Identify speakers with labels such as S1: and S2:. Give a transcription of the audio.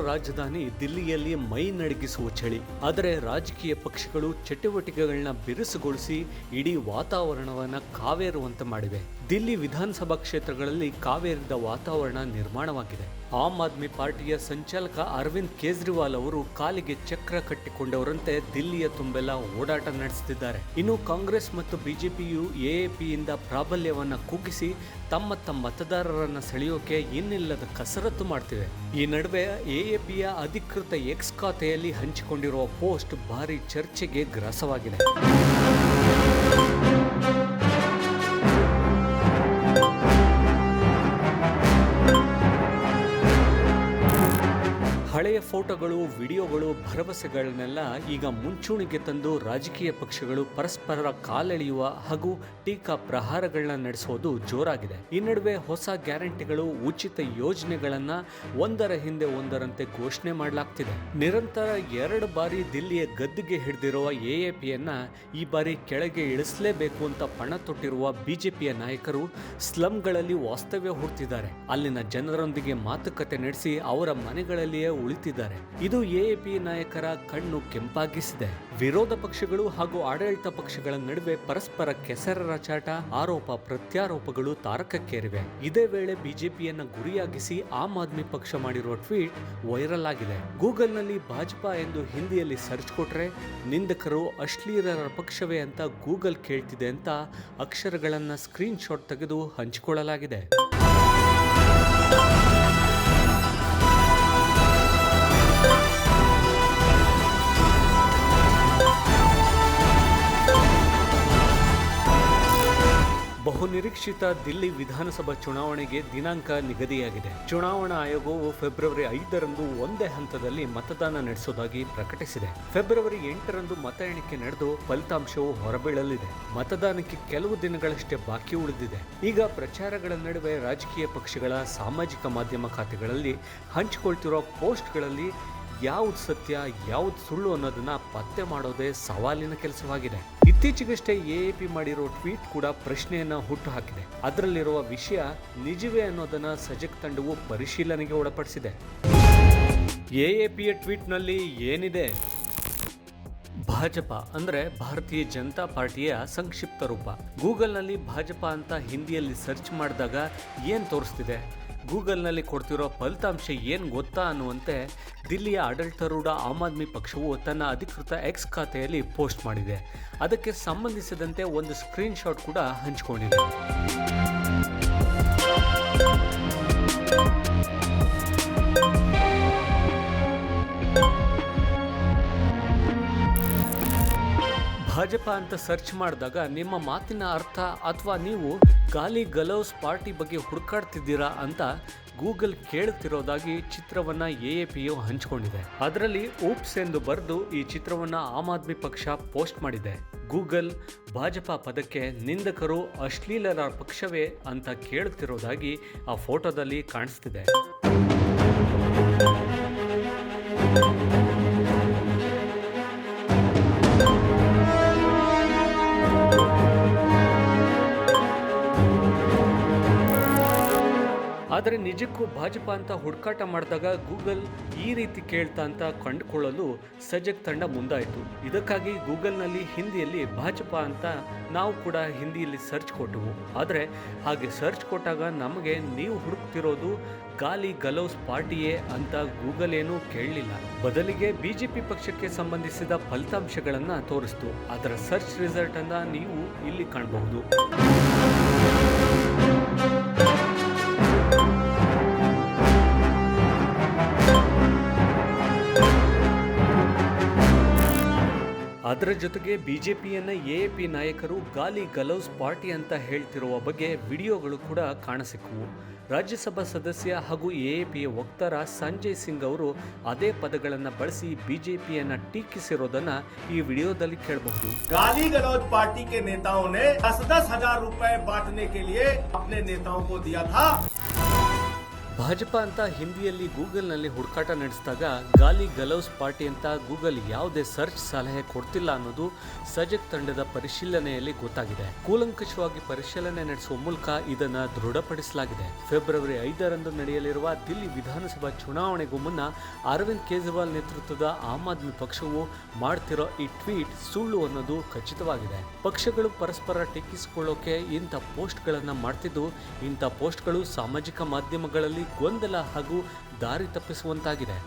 S1: ರಾಜಧಾನಿ ದಿಲ್ಲಿಯಲ್ಲಿ ಮೈ ನಡುಗಿಸುವ ಚಳಿ. ಆದರೆ ರಾಜಕೀಯ ಪಕ್ಷಗಳು ಚಟುವಟಿಕೆಗಳನ್ನ ಬಿರುಸುಗೊಳಿಸಿ ಇಡೀ ವಾತಾವರಣವನ್ನ ಕಾವೇರುವಂತೆ ಮಾಡಿವೆ. ದಿಲ್ಲಿ ವಿಧಾನಸಭಾ ಕ್ಷೇತ್ರಗಳಲ್ಲಿ ಕಾವೇರಿದ ವಾತಾವರಣ ನಿರ್ಮಾಣವಾಗಿದೆ. ಆಮ್ ಆದ್ಮಿ ಪಾರ್ಟಿಯ ಸಂಚಾಲಕ ಅರವಿಂದ್ ಕೇಜ್ರಿವಾಲ್ ಅವರು ಕಾಲಿಗೆ ಚಕ್ರ ಕಟ್ಟಿಕೊಂಡವರಂತೆ ದಿಲ್ಲಿಯ ತುಂಬೆಲ್ಲ ಓಡಾಟ ನಡೆಸುತ್ತಿದ್ದಾರೆ. ಇನ್ನು ಕಾಂಗ್ರೆಸ್ ಮತ್ತು ಬಿಜೆಪಿಯು ಎಎಪಿಯಿಂದ ಪ್ರಾಬಲ್ಯವನ್ನ ಕುಗ್ಗಿಸಿ ತಮ್ಮ ಮತದಾರರನ್ನ ಸೆಳೆಯೋಕೆ ಇನ್ನಿಲ್ಲದ ಕಸರತ್ತು ಮಾಡ್ತಿವೆ. ಈ ನಡುವೆ ಎಎಪಿಯ ಅಧಿಕೃತ ಎಕ್ಸ್ ಖಾತೆಯಲ್ಲಿ ಹಂಚಿಕೊಂಡಿರುವ ಪೋಸ್ಟ್ ಭಾರಿ ಚರ್ಚೆಗೆ ಗ್ರಾಸವಾಗಿದೆ. ಹಳೆಯ ಫೋಟೋಗಳು, ವಿಡಿಯೋಗಳು, ಭರವಸೆಗಳನ್ನೆಲ್ಲ ಈಗ ಮುಂಚೂಣಿಗೆ ತಂದು ರಾಜಕೀಯ ಪಕ್ಷಗಳು ಪರಸ್ಪರ ಕಾಲೆಳೆಯುವ ಹಾಗೂ ಟೀಕಾ ಪ್ರಹಾರಗಳನ್ನ ನಡೆಸೋದು ಜೋರಾಗಿದೆ. ಈ ನಡುವೆ ಹೊಸ ಗ್ಯಾರಂಟಿಗಳು, ಉಚಿತ ಯೋಜನೆಗಳನ್ನ ಒಂದರ ಹಿಂದೆ ಒಂದರಂತೆ ಘೋಷಣೆ ಮಾಡಲಾಗ್ತಿದೆ. ನಿರಂತರ 2 ಬಾರಿ ದಿಲ್ಲಿಯ ಗದ್ದುಗೆ ಹಿಡಿದಿರುವ ಎಎಪಿಯನ್ನ ಈ ಬಾರಿ ಕೆಳಗೆ ಇಳಿಸಲೇಬೇಕು ಅಂತ ಪಣ ತೊಟ್ಟಿರುವ ಬಿಜೆಪಿಯ ನಾಯಕರು ಸ್ಲಂಗಳಲ್ಲಿ ವಾಸ್ತವ್ಯ ಹೂಡ್ತಿದ್ದಾರೆ. ಅಲ್ಲಿನ ಜನರೊಂದಿಗೆ ಮಾತುಕತೆ ನಡೆಸಿ ಅವರ ಮನೆಗಳಲ್ಲಿಯೇ ಉಳಿತಿದ್ದಾರೆ. ಇದು ಎಎಪಿ ನಾಯಕರ ಕಣ್ಣು ಕೆಂಪಾಗಿಸಿದೆ. ವಿರೋಧ ಪಕ್ಷಗಳು ಹಾಗೂ ಆಡಳಿತ ಪಕ್ಷಗಳ ನಡುವೆ ಪರಸ್ಪರ ಕೆಸರಚಾಟ, ಆರೋಪ ಪ್ರತ್ಯಾರೋಪಗಳು ತಾರಕಕ್ಕೇರಿವೆ. ಇದೇ ವೇಳೆ ಬಿಜೆಪಿಯನ್ನ ಗುರಿಯಾಗಿಸಿ ಆಮ್ ಆದ್ಮಿ ಪಕ್ಷ ಮಾಡಿರುವ ಟ್ವೀಟ್ ವೈರಲ್ ಆಗಿದೆ. ಗೂಗಲ್ನಲ್ಲಿ ಭಾಜಪಾ ಎಂದು ಹಿಂದಿಯಲ್ಲಿ ಸರ್ಚ್ ಕೊಟ್ರೆ ನಿಂದಕರು ಅಶ್ಲೀಲರ ಪಕ್ಷವೇ ಅಂತ ಗೂಗಲ್ ಕೇಳ್ತಿದೆ ಅಂತ ಅಕ್ಷರಗಳನ್ನ ಸ್ಕ್ರೀನ್ ಶಾಟ್ ತೆಗೆದು ಹಂಚಿಕೊಳ್ಳಲಾಗಿದೆ. ಬಹುನಿರೀಕ್ಷಿತ ದಿಲ್ಲಿ ವಿಧಾನಸಭಾ ಚುನಾವಣೆಗೆ ದಿನಾಂಕ ನಿಗದಿಯಾಗಿದೆ. ಚುನಾವಣಾ ಆಯೋಗವು ಫೆಬ್ರವರಿ 5ರಂದು ಒಂದೇ ಹಂತದಲ್ಲಿ ಮತದಾನ ನಡೆಸುವುದಾಗಿ ಪ್ರಕಟಿಸಿದೆ. ಫೆಬ್ರವರಿ 8ರಂದು ಮತ ಎಣಿಕೆ ನಡೆದು ಫಲಿತಾಂಶವು ಹೊರಬೀಳಲಿದೆ. ಮತದಾನಕ್ಕೆ ಕೆಲವು ದಿನಗಳಷ್ಟೇ ಬಾಕಿ ಉಳಿದಿದೆ. ಈಗ ಪ್ರಚಾರಗಳ ನಡುವೆ ರಾಜಕೀಯ ಪಕ್ಷಗಳ ಸಾಮಾಜಿಕ ಮಾಧ್ಯಮ ಖಾತೆಗಳಲ್ಲಿ ಹಂಚಿಕೊಳ್ತಿರೋ ಪೋಸ್ಟ್ಗಳಲ್ಲಿ ಯಾವ್ದು ಸತ್ಯ ಯಾವ್ದು ಸುಳ್ಳು ಅನ್ನೋದನ್ನ ಪತ್ತೆ ಮಾಡೋದೇ ಸವಾಲಿನ ಕೆಲಸವಾಗಿದೆ. ಇತ್ತೀಚೆಗಷ್ಟೇ ಎಎಪಿ ಮಾಡಿರೋ ಟ್ವೀಟ್ ಕೂಡ ಪ್ರಶ್ನೆಯನ್ನ ಹುಟ್ಟುಹಾಕಿದೆ. ಅದರಲ್ಲಿರುವ ವಿಷಯ ನಿಜವೇ ಅನ್ನೋದನ್ನ ಸಜೆಕ್ ತಂಡವು ಪರಿಶೀಲನೆಗೆ ಒಳಪಡಿಸಿದೆ. ಎಎಪಿಯ ಟ್ವೀಟ್ನಲ್ಲಿ ಏನಿದೆ? ಭಾಜಪಾ ಅಂದ್ರೆ ಭಾರತೀಯ ಜನತಾ ಪಾರ್ಟಿಯ ಸಂಕ್ಷಿಪ್ತ ರೂಪ. ಗೂಗಲ್ನಲ್ಲಿ ಭಾಜಪಾ ಅಂತ ಹಿಂದಿಯಲ್ಲಿ ಸರ್ಚ್ ಮಾಡಿದಾಗ ಏನ್ ತೋರಿಸ್ತಿದೆ? ಗೂಗಲ್ನಲ್ಲಿ ಕೊಡ್ತಿರೋ ಫಲಿತಾಂಶ ಏನು ಗೊತ್ತಾ ಅನ್ನುವಂತೆ ದಿಲ್ಲಿಯ ಆಡಳಿತಾರೂಢ ಆಮ್ ಆದ್ಮಿ ಪಕ್ಷವು ತನ್ನ ಅಧಿಕೃತ ಎಕ್ಸ್ ಖಾತೆಯಲ್ಲಿ ಪೋಸ್ಟ್ ಮಾಡಿದೆ. ಅದಕ್ಕೆ ಸಂಬಂಧಿಸಿದಂತೆ ಒಂದು ಸ್ಕ್ರೀನ್ ಶಾಟ್ ಕೂಡ ಹಂಚಿಕೊಂಡಿದೆ. ಭಾಜಪಾ ಅಂತ ಸರ್ಚ್ ಮಾಡಿದಾಗ ನಿಮ್ಮ ಮಾತಿನ ಅರ್ಥ ಅಥವಾ ನೀವು ಗಾಲಿ ಗಲೌಸ್ ಪಾರ್ಟಿ ಬಗ್ಗೆ ಹುಡುಕಾಡ್ತಿದ್ದೀರಾ ಅಂತ ಗೂಗಲ್ ಕೇಳುತ್ತಿರೋದಾಗಿ ಚಿತ್ರವನ್ನ ಎಎಪಿಯು ಹಂಚಿಕೊಂಡಿದೆ. ಅದರಲ್ಲಿ ಓಪ್ಸ್ ಎಂದು ಬರೆದು ಈ ಚಿತ್ರವನ್ನ ಆಮ್ ಆದ್ಮಿ ಪಕ್ಷ ಪೋಸ್ಟ್ ಮಾಡಿದೆ. ಗೂಗಲ್ ಭಾಜಪಾ ಪದಕ್ಕೆ ನಿಂದಕರು ಅಶ್ಲೀಲರ ಪಕ್ಷವೇ ಅಂತ ಕೇಳುತ್ತಿರೋದಾಗಿ ಆ ಫೋಟೋದಲ್ಲಿ ಕಾಣಿಸ್ತಿದೆ. ಆದರೆ ನಿಜಕ್ಕೂ ಭಾಜಪಾ ಅಂತ ಹುಡುಕಾಟ ಮಾಡಿದಾಗ ಗೂಗಲ್ ಈ ರೀತಿ ಕೇಳ್ತಾ ಅಂತ ಕಂಡುಕೊಳ್ಳಲು ಸಜೆಕ್ ತಂಡ ಮುಂದಾಯಿತು. ಇದಕ್ಕಾಗಿ ಗೂಗಲ್ನಲ್ಲಿ ಹಿಂದಿಯಲ್ಲಿ ಭಾಜಪಾ ಅಂತ ನಾವು ಕೂಡ ಹಿಂದಿಯಲ್ಲಿ ಸರ್ಚ್ ಕೊಟ್ಟವು. ಆದರೆ ಹಾಗೆ ಸರ್ಚ್ ಕೊಟ್ಟಾಗ ನಮಗೆ ನೀವು ಹುಡುಕ್ತಿರೋದು ಗಾಲಿ ಗಲೌಸ್ ಪಾರ್ಟಿಯೇ ಅಂತ ಗೂಗಲ್ ಏನೂ ಕೇಳಲಿಲ್ಲ. ಬದಲಿಗೆ ಬಿಜೆಪಿ ಪಕ್ಷಕ್ಕೆ ಸಂಬಂಧಿಸಿದ ಫಲಿತಾಂಶಗಳನ್ನು ತೋರಿಸ್ತು. ಅದರ ಸರ್ಚ್ ರಿಸಲ್ಟ್ ಅನ್ನ ನೀವು ಇಲ್ಲಿ ಕಾಣಬಹುದು. ಅದರ ಜೊತೆಗೆ ಬಿಜೆಪಿಯನ್ನ ಎಎಪಿ ನಾಯಕರು ಗಾಲಿ ಗಲೌಸ್ ಪಾರ್ಟಿ ಅಂತ ಹೇಳ್ತಿರುವ ಬಗ್ಗೆ ವಿಡಿಯೋಗಳು ಕೂಡ ಕಾಣಸಿಕ್ಕವು. ರಾಜ್ಯಸಭಾ ಸದಸ್ಯ ಹಾಗೂ ಎಎಪಿಯ ವಕ್ತಾರ ಸಂಜಯ್ ಸಿಂಗ್ ಅವರು ಅದೇ ಪದಗಳನ್ನು ಬಳಸಿ ಬಿಜೆಪಿಯನ್ನ ಟೀಕಿಸಿರೋದನ್ನ ಈ ವಿಡಿಯೋದಲ್ಲಿ ಕೇಳಬಹುದು.
S2: गाली गलौज पार्टी के नेताओं ने 10,000 रुपए बांटने के लिए अपने नेताओं को दिया था.
S1: ಭಾಜಪಾ ಅಂತ ಹಿಂದಿಯಲ್ಲಿ ಗೂಗಲ್ನಲ್ಲಿ ಹುಡುಕಾಟ ನಡೆಸಿದಾಗ ಗಾಲಿ ಗಲೌಸ್ ಪಾರ್ಟಿ ಅಂತ ಗೂಗಲ್ ಯಾವುದೇ ಸರ್ಚ್ ಸಲಹೆ ಕೊಡ್ತಿಲ್ಲ ಅನ್ನೋದು ಸಜಗ್ ತಂಡದ ಪರಿಶೀಲನೆಯಲ್ಲಿ ಗೊತ್ತಾಗಿದೆ. ಕೂಲಂಕಷವಾಗಿ ಪರಿಶೀಲನೆ ನಡೆಸುವ ಮೂಲಕ ಇದನ್ನ ದೃಢಪಡಿಸಲಾಗಿದೆ. ಫೆಬ್ರವರಿ 5ರಂದು ನಡೆಯಲಿರುವ ದಿಲ್ಲಿ ವಿಧಾನಸಭಾ ಚುನಾವಣೆಗೂ ಮುನ್ನ ಅರವಿಂದ್ ಕೇಜ್ರಿವಾಲ್ ನೇತೃತ್ವದ ಆಮ್ ಆದ್ಮಿ ಪಕ್ಷವು ಮಾಡ್ತಿರೋ ಈ ಟ್ವೀಟ್ ಸುಳ್ಳು ಅನ್ನೋದು ಖಚಿತವಾಗಿದೆ. ಪಕ್ಷಗಳು ಪರಸ್ಪರ ಟೀಕಿಸಿಕೊಳ್ಳೋಕೆ ಇಂಥ ಪೋಸ್ಟ್ಗಳನ್ನ ಮಾಡ್ತಿದ್ದು, ಇಂಥ ಪೋಸ್ಟ್ಗಳು ಸಾಮಾಜಿಕ ಮಾಧ್ಯಮಗಳಲ್ಲಿ ಗೊಂದಲ ಹಾಗೂ ದಾರಿ ತಪ್ಪಿಸುವಂತಾಗಿದೆ.